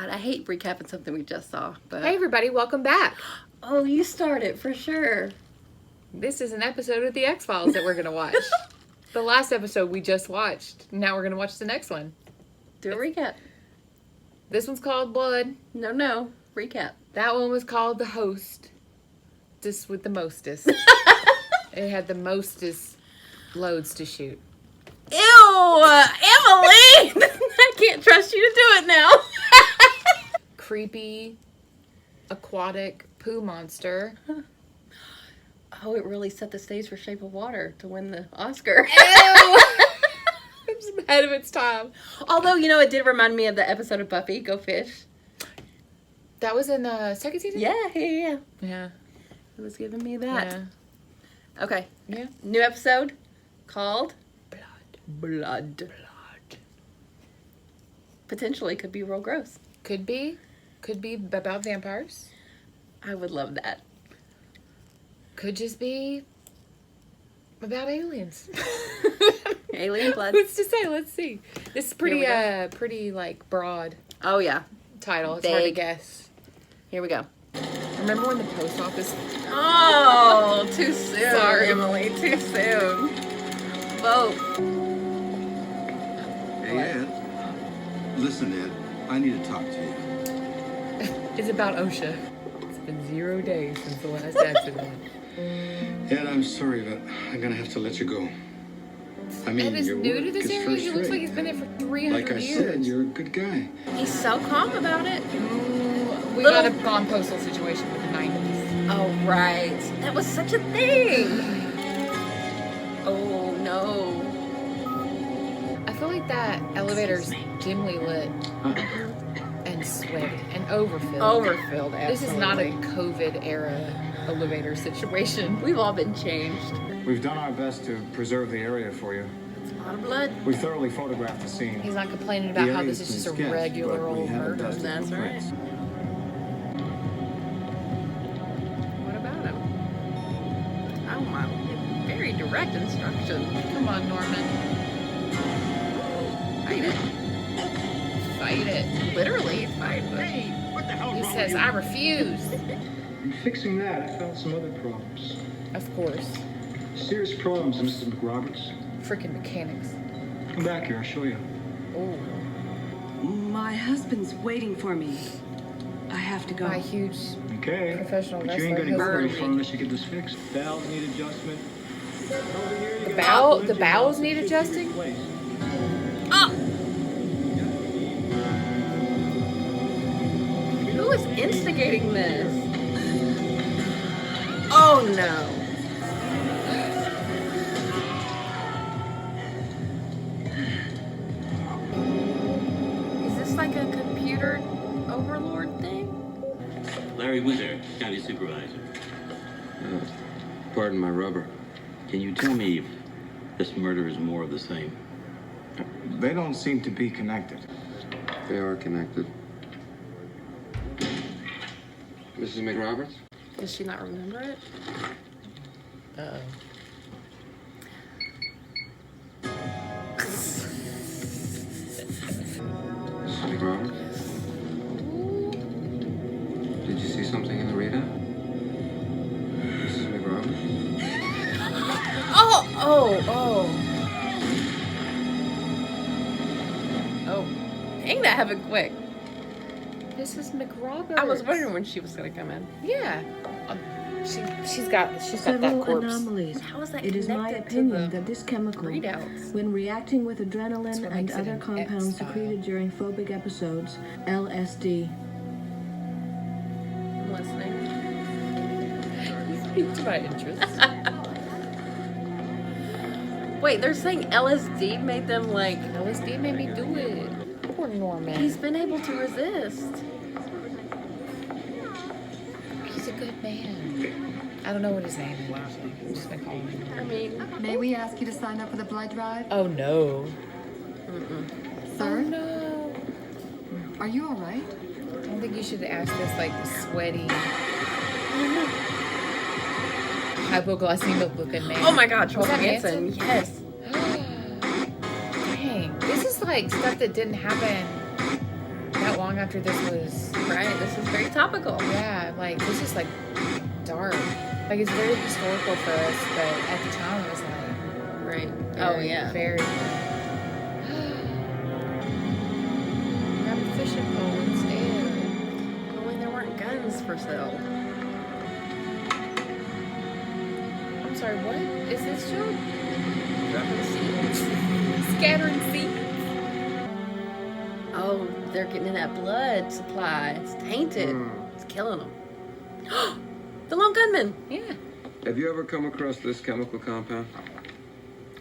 God, I hate recapping something we just saw. But Hey everybody, welcome back. oh, you start it for sure. This is an episode of the X-Files that we're going to watch. The last episode we just watched. Now we're going to watch the next one. Do a recap. This one's called Blood. No. Recap. That one was called The Host. Just with the mostest. It had the mostest loads to shoot. Ew! Emily! I can't trust you to do it now. Creepy, aquatic poo monster. Oh, it really set the stage for Shape of Water to win the Oscar. It's ahead of its time. Although, you know, it did remind me of the episode of Buffy, Go Fish. That was in the second season? Yeah. Yeah. It was giving me that. Yeah. Okay. Yeah. New episode called Blood. Blood. Potentially could be real gross. Could be. Could be about vampires. I would love that. Could just be about aliens. Alien blood. What's to say? Let's see. This is pretty, Here pretty like broad Oh, yeah. title. It's hard to Vague. guess. Here we go. Remember when the post office? Oh, too soon. Sorry. Emily. Too soon. Vote. Hey, Ed. Listen, Ed. I need to talk to you. It's about OSHA. It's been 0 days since the last accident. Ed, I'm sorry, but I'm gonna have to let you go. I mean, Ed is your new work to this is area. first He looks rate. like he's been there for 300 Like I years. said, you're a good guy. He's so calm about it. We Little- got a gone postal situation with the 90s. Oh, right. That was such a thing. Oh, no. I feel like that elevator's dimly lit and sweaty and overfilled. Overfilled, absolutely. This is not a COVID era elevator situation. We've all been changed. We've done our best to preserve the area for you. It's a lot of blood. We thoroughly photographed the scene. He's not complaining about The how area's this is just a been sketched, regular but we old haven't murder. dusted That's the right. prints. What about him? Oh, my. Very direct instruction. Come on, Norman. Fight it. Fight it. Literally, fight it. He says, I refuse. In fixing that, I found some other problems. Of course. Serious problems, Mrs. McRoberts. Freaking mechanics. Come back here, I'll show you. Oh, My husband's waiting for me. I have to go. my huge. Okay. Professional But you ain't wrestler gonna go very has- far unless you get this fixed. Valves need adjustment. Over here, you The got bow- engine the bowels valves that need should be adjusting? replaced. Who is instigating this? Oh, no. Is this like a computer overlord thing? Larry Winter, County Supervisor. Pardon my rubber. Can you tell me if this murder is more of the same? They don't seem to be connected. They are connected. Mrs. McRoberts? Does she not remember it? Uh-oh. Mrs. McRoberts? Did you see something in the readout? Mrs. McRoberts? Oh. Oh. Dang, that happened quick. Mrs. McRoberts. I was wondering when she was going to come in. Yeah. She's got that Several corpse. anomalies. How is that It is my connected to opinion the that this chemical, readouts? when reacting with That's adrenaline what and makes it other an compounds X-style. secreted during phobic episodes, LSD, I'm listening. Piqued my interest. Wait, they're saying LSD made them like... LSD made me do it. Poor Norman. He's been able to resist. He's a good man. I don't know what his name is actually. I've just been calling him. I mean, May we ask you to sign up for the blood drive? Oh no. mm-mm. Sir, No. are you all right? I don't think you should ask this like sweaty, hypoglycemic looking man. Oh my God, Charles Was that Manson. Yes. Dang. This is like stuff that didn't happen that long long after this was. Right, this is very topical. Yeah, like this is like dark. Like it's very historical for us, but at the time it was like Right. very, Oh, yeah. very. Grab a fishing pole instead. Only there weren't guns for sale. I'm sorry, what is this show? Dropping seeds. Scattering seeds. Oh, they're getting in that blood supply. It's tainted. It's killing them. The lone gunman. Yeah. Have you ever come across this chemical compound?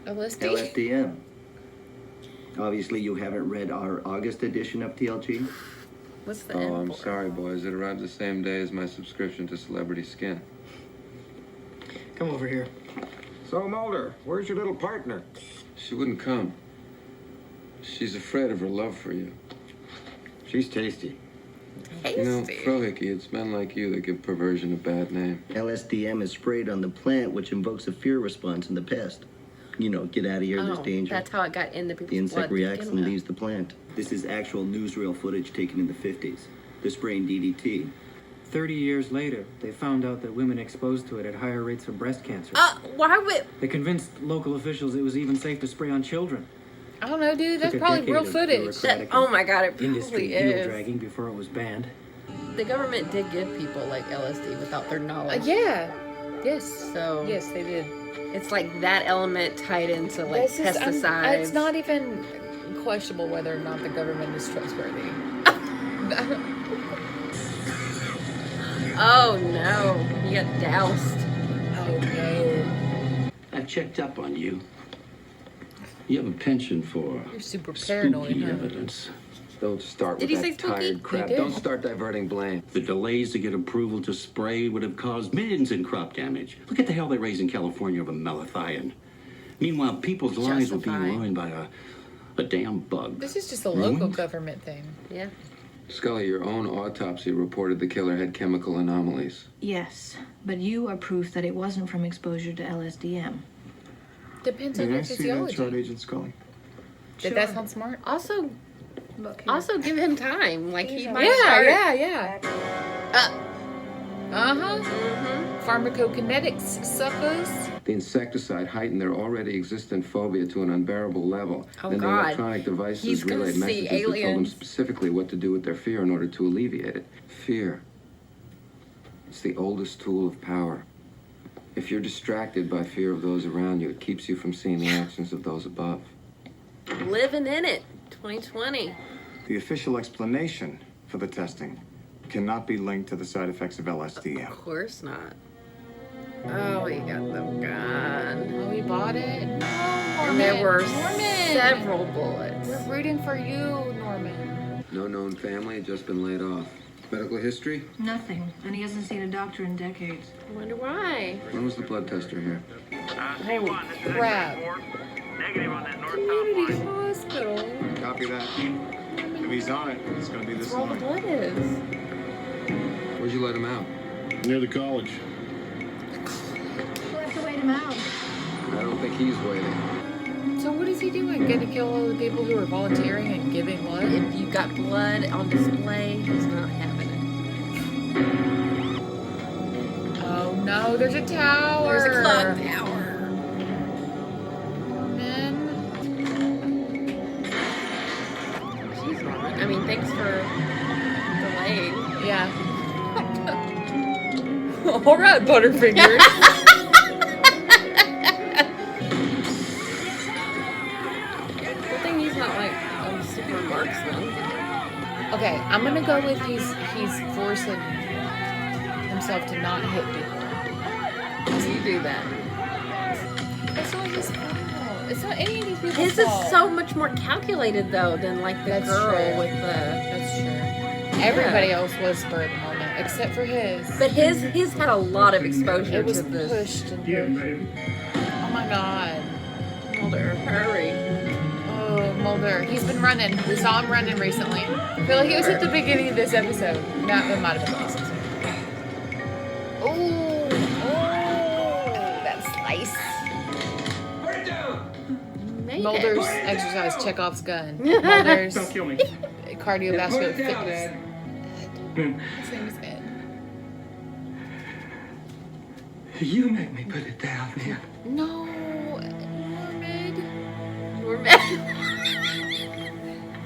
LSD. LSDM. Obviously, you haven't read our August edition of TLG. What's the Oh, end I'm for? sorry, boys. It arrived the same day as my subscription to Celebrity Skin. Come over here. So, Mulder, where's your little partner? She wouldn't come. She's afraid of her love for you. She's tasty. You know, Tasty. Frohickey, it's men like you that give perversion a bad name. LSDM is sprayed on the plant, which invokes a fear response in the pest. You know, get out of here, there's Oh, danger. that's how it got into people's The insect blood to reacts begin and with. leaves the plant. This is actual newsreel footage taken in the 50s. They're spraying DDT. 30 years later, they found out that women exposed to it had higher rates of breast cancer. Why would... They convinced local officials it was even safe to spray on children. I don't know, dude. That's Took a probably decade real of footage. bureaucratic Oh my god, it industry probably heel is. dragging before it was banned. The government did give people like LSD without their knowledge. Yeah. Yes. So Yes, they did. it's like that element tied into like This is- pesticides. it's not even questionable whether or not the government is trustworthy. Oh no, you got doused. Oh no. I've checked up on you. You have a penchant for You're super paranoid, spooky huh? evidence. Don't start Did with he say that spooky? tired crap. He did. Don't start diverting blame. The delays to get approval to spray would have caused millions in crop damage. Look at the hell they raise in California over malathion. Meanwhile, people's lives were being Justify. ruined by a damn bug. This is just a local Ruined? government thing. Yeah. Scully, your own autopsy reported the killer had chemical anomalies. Yes, but you are proof that it wasn't from exposure to LSDM. Depends on your physiology. Agent Scully? Did that sound smart? Also give him time. Like he might Yeah, start. yeah. Uh-huh. Pharmacokinetics, suckers. The insecticide heightened their already existent phobia to an unbearable level. Oh, then the God. electronic devices He's gonna relayed see messages that told them aliens. specifically what to do with their fear in order to alleviate it. Fear. It's the oldest tool of power. If you're distracted by fear of those around you, it keeps you from seeing the actions of those above. Living in it. 2020. The official explanation for the testing cannot be linked to the side effects of LSDM. Of course not. Oh, he got the gun. Oh, we bought it? No, And there were Norman. several bullets. We're rooting for you, Norman. No known family had just been laid off. Medical history? Nothing, and he hasn't seen a doctor in decades. I wonder why. When was the blood tester here? Holy crap. Negative on that north Community top line. hospital. Copy that. If he's on it, it's going to be That's this where all the line. blood is. Where'd you let him out? Near the college. We'll have to wait him out. I don't think he's waiting. So what is he doing? Gonna kill all the people who are volunteering and giving blood? If you got blood on display, he's not having it. Oh no, there's a tower. There's a clock tower. Men. Jeez, Norman. I mean, thanks for delaying. Yeah. All right, Butterfingers. Good thing he's not like a super marksman. Okay, I'm gonna go with he's forcing himself to not hit people. You do that. It's not his fault. It's not any of these people's His is fault. so much more calculated though than like the That's girl true. with the. That's true. Everybody else was spur of the moment, except for his. But his had a lot of exposure It was to this. pushed and pushed. Oh my god. Mulder, hurry. Oh, Mulder. He's been running. We saw him running recently. I feel like it was at the beginning of this episode. That might have been last episode. Oh, that slice. Made Mulder's it. exercise Chekhov's gun. Mulder's Don't kill me. cardiovascular Put it down, fitness. Ed. His name is Ed. You make me put it down, man. No, Normid.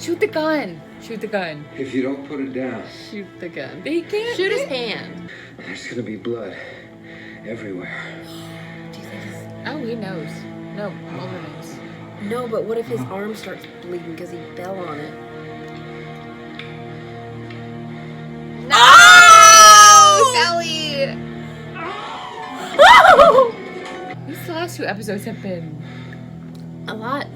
Shoot the gun. Shoot the gun. If you don't put it down, Shoot the gun. He can't Shoot his hand. there's gonna be blood everywhere. Oh, he knows. No, Mulder knows. No, but what if his arm starts bleeding because he fell on it? No! Sally! These last 2 episodes have been A lot.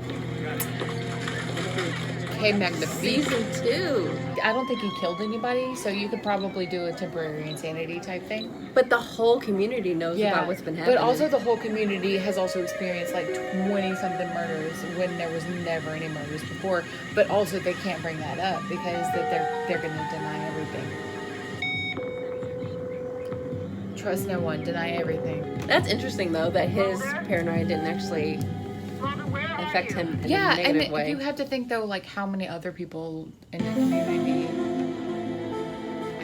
okay, Magnifique. Season 2. I don't think he killed anybody, so you could probably do a temporary insanity type thing. But the whole community knows about what's been happening. But also the whole community has also experienced like 20-something murders when there was never any murders before. But also they can't bring that up because that they're going to deny everything. Trust no one, deny everything. That's interesting, though, that his paranoia didn't actually affect him in Yeah, a negative and way. you have to think though, like how many other people in the community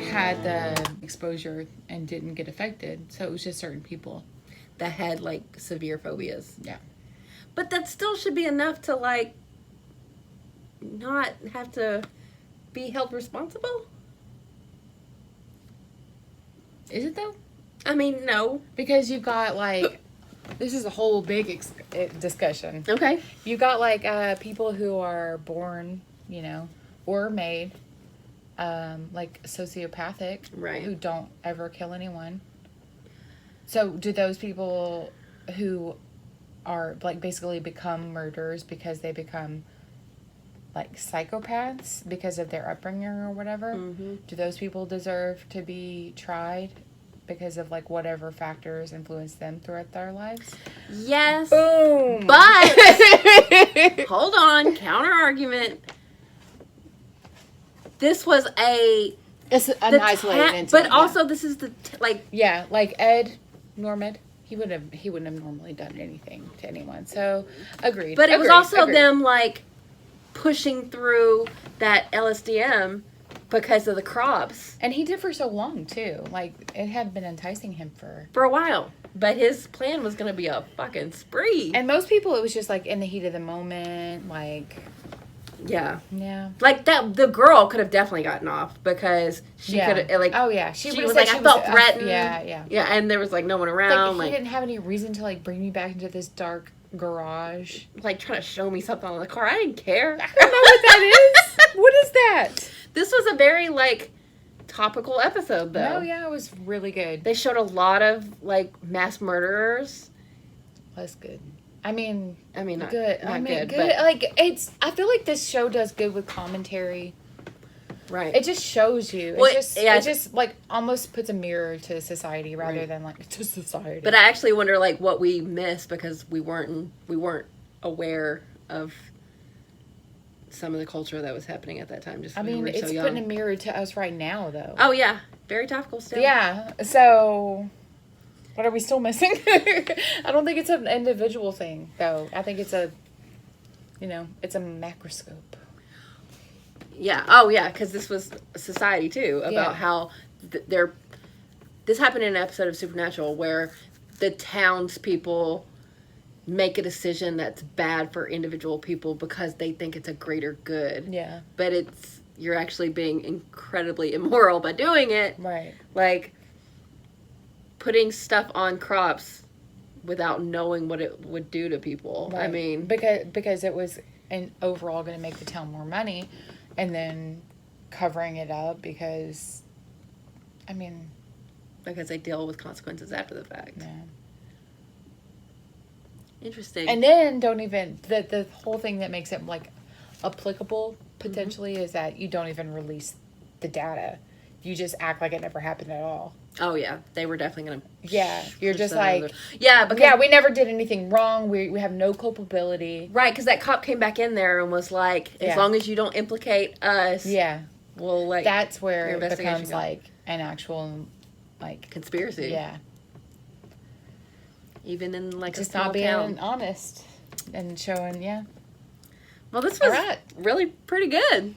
had the exposure and didn't get affected. So it was just certain people. That had, like, severe phobias. Yeah. But that still should be enough to, like, not have to be held responsible? Is it though? I mean, no. Because you've got like, this is a whole big discussion. Okay. You got like people who are born, you know, or made, like sociopathic, Right. who don't ever kill anyone. So do those people who are like basically become murderers because they become like psychopaths because of their upbringing or whatever? Mm-hmm. Do those people deserve to be tried because of like whatever factors influence them throughout their lives? Yes. Boom. But hold on, counter argument. This was It's an isolated incident. but yeah. also this is the like Yeah, like Ed Normand, he wouldn't have normally done anything to anyone. So agreed. but it was Agreed, also agreed. them like pushing through that LSDM because of the crops And he did for so long too. Like it had been enticing him for a while. But his plan was gonna be a fucking spree. and most people it was just like in the heat of the moment, like yeah. yeah. Like that the girl could have definitely gotten off because she Yeah. could have like Oh yeah. she would've was said like she I felt was- threatened. yeah. Yeah, and there was like no one Like around, he like didn't have any reason to like bring me back into this dark garage. trying to show me something on the car. I didn't care. I don't know what that is. What is that? This was a very like topical episode though. Oh yeah, it was really good. They showed a lot of like mass murderers. That's good. I mean, not good. Not I mean, good, good. Like it's. I feel like this show does good with commentary. but right. It just shows you. Well, It just like almost puts a mirror to society rather Right. than like to society. But I actually wonder like what we missed because we weren't aware of some of the culture that was happening at that time. Just I when we mean, were it's so young. putting a mirror to us right now, though. Oh yeah, very topical still. Yeah. So, what are we still missing? I don't think it's an individual thing, though. I think it's a, it's a macroscope. Yeah. Oh yeah, because this was society too about Yeah. how this happened in an episode of Supernatural where the townspeople make a decision that's bad for individual people because they think it's a greater good. Yeah. But you're actually being incredibly immoral by doing it. Right. Like putting stuff on crops without knowing what it would do to people. Right. I mean, because it was overall going to make the town more money, and then covering it up because, I mean, because they deal with consequences after the fact. yeah. Interesting. And then the whole thing that makes it like applicable potentially is that you don't even release the data. You just act like it never happened at all. Oh yeah, they were definitely gonna. Yeah, you're push just that like, over. Yeah, because yeah, we never did anything wrong. We have no culpability. right, because that cop came back in there and was like, as Yeah. long as you don't implicate us, Yeah, we'll like that's where your it investigation becomes goes. like an actual like conspiracy. yeah, even in like just a small not being town. honest and showing Well, this was All right. really pretty good.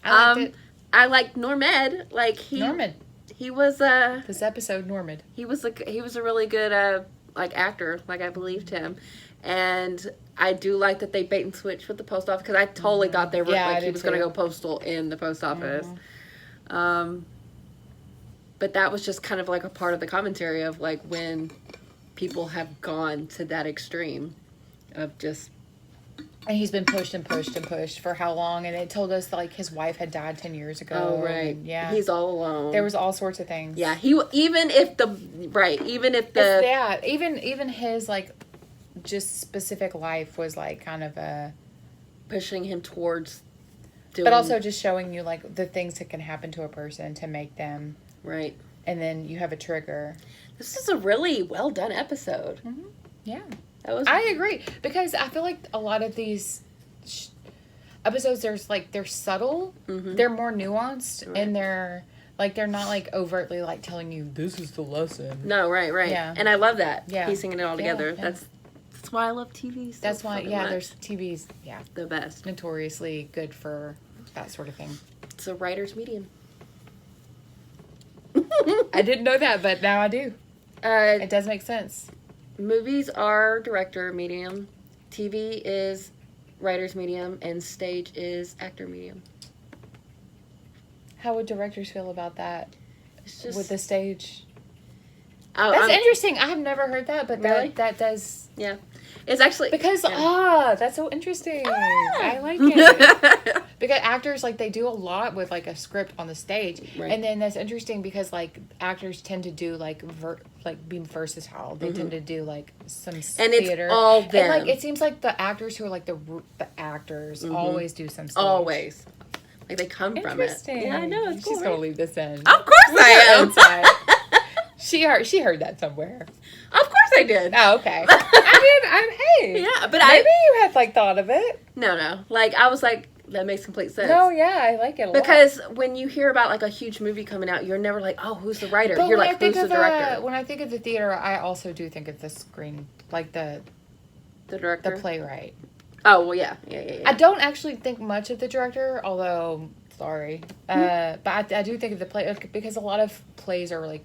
I liked it. I like Normed. Like Norman. he was This episode, Norman. he was a really good like actor. Like I believed him, and I do like that they bait and switch with the post office because I totally thought they were Yeah, I like he did was going to too. go postal in the post office. But that was just kind of like a part of the commentary of like when people have gone to that extreme of just And he's been pushed and pushed and pushed for how long? And it told us like his wife had died 10 years ago. oh right and yeah, he's all alone. there was all sorts of things. yeah even if the even his like just specific life was like kind of a, pushing him towards doing, but also just showing you like the things that can happen to a person to make them, right. and then you have a trigger. This is a really well done episode. Yeah. That was I agree, because I feel like a lot of these episodes, they're subtle, they're more nuanced, and they're not like overtly like telling you this is the lesson. No, right. Yeah. And I love that. Yeah. Piecing it all together. Yeah. That's why I love TV. So That's why, fucking yeah, much. there's TV's, yeah, the best. notoriously good for that sort of thing. It's a writer's medium. I didn't know that, but now I do. It does make sense. Movies are director medium, TV is writer's medium, and stage is actor medium. How would directors feel about that It's just with the stage? Oh, That's interesting. I have never heard that, but Really? that does, Yeah, it's actually because yeah. that's so interesting. I like it. Because actors, like, they do a lot with, like, a script on the stage. Right. And then that's interesting because, like, actors tend to do, like, be versatile. They tend to do, like, some And theater. it's all And, them. like, it seems like the actors who are, like, the actors always do some stage. Always. Like they come from it. Interesting. Yeah, I know. It's cool. She's going to leave this in. Of course I am. Inside. She heard that somewhere. Of course I did. Oh, okay. Hey. Yeah, but maybe you had, like, thought of it. No. Like I was like, that makes complete sense. No, yeah, I like it a lot. Because when you hear about like a huge movie coming out, you're never like, oh, who's the writer? But You're when like, I think who's the of director? when I think of the theater, I also do think of the screen, like the director? playwright. Oh, well, yeah. I don't actually think much of the director, although, sorry. But I do think of the play, because a lot of plays are, like,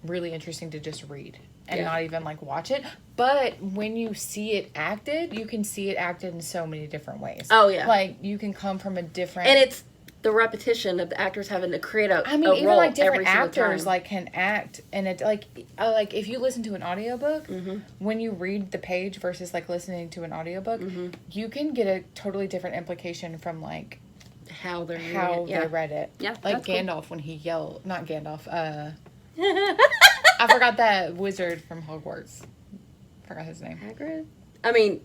really interesting to just read and not even, like, watch it. But when you see it acted, you can see it acted in so many different ways. Oh, yeah. Like, you can come from a different... And it's the repetition of the actors having to create a I mean, a even role like different every single actors time. like can act, and it like if you listen to an audiobook, when you read the page versus like listening to an audiobook, you can get a totally different implication from like how they read it. Yeah, like that's cool. Gandalf when he yelled, not Gandalf. I forgot that wizard from Hogwarts. Forgot his name. Hagrid. I mean,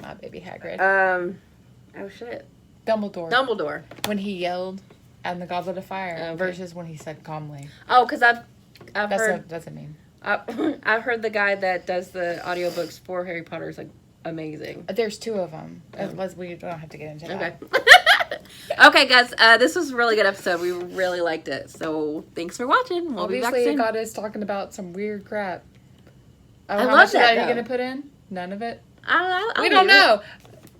my baby Hagrid. Oh shit. Dumbledore. When he yelled at the Goblet of Fire Okay. versus when he said calmly. Oh, because I've That's heard. what does it mean? I've heard the guy that does the audiobooks for Harry Potter is like amazing. There's two of them. We don't have to get into that. Okay. Okay, guys. This was a really good episode. We really liked it. So thanks for watching. We'll be back Obviously, soon. it got us talking about some weird crap. Oh, I how love much of that, Are you though. gonna put in? None of it. I'll We don't leave it. know.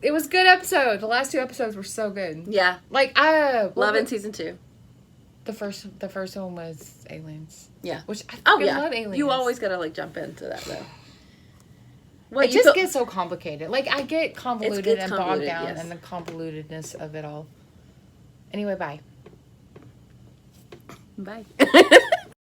It was a good episode. The last two episodes were so good. Yeah. Like Loving season 2. The first one was aliens. Yeah. Which I Oh fucking yeah. love aliens. You always gotta like jump into that though. Well, It just gets so complicated. Like I get convoluted gets and bogged convoluted, down yes. in the convolutedness of it all. Anyway, bye. Bye.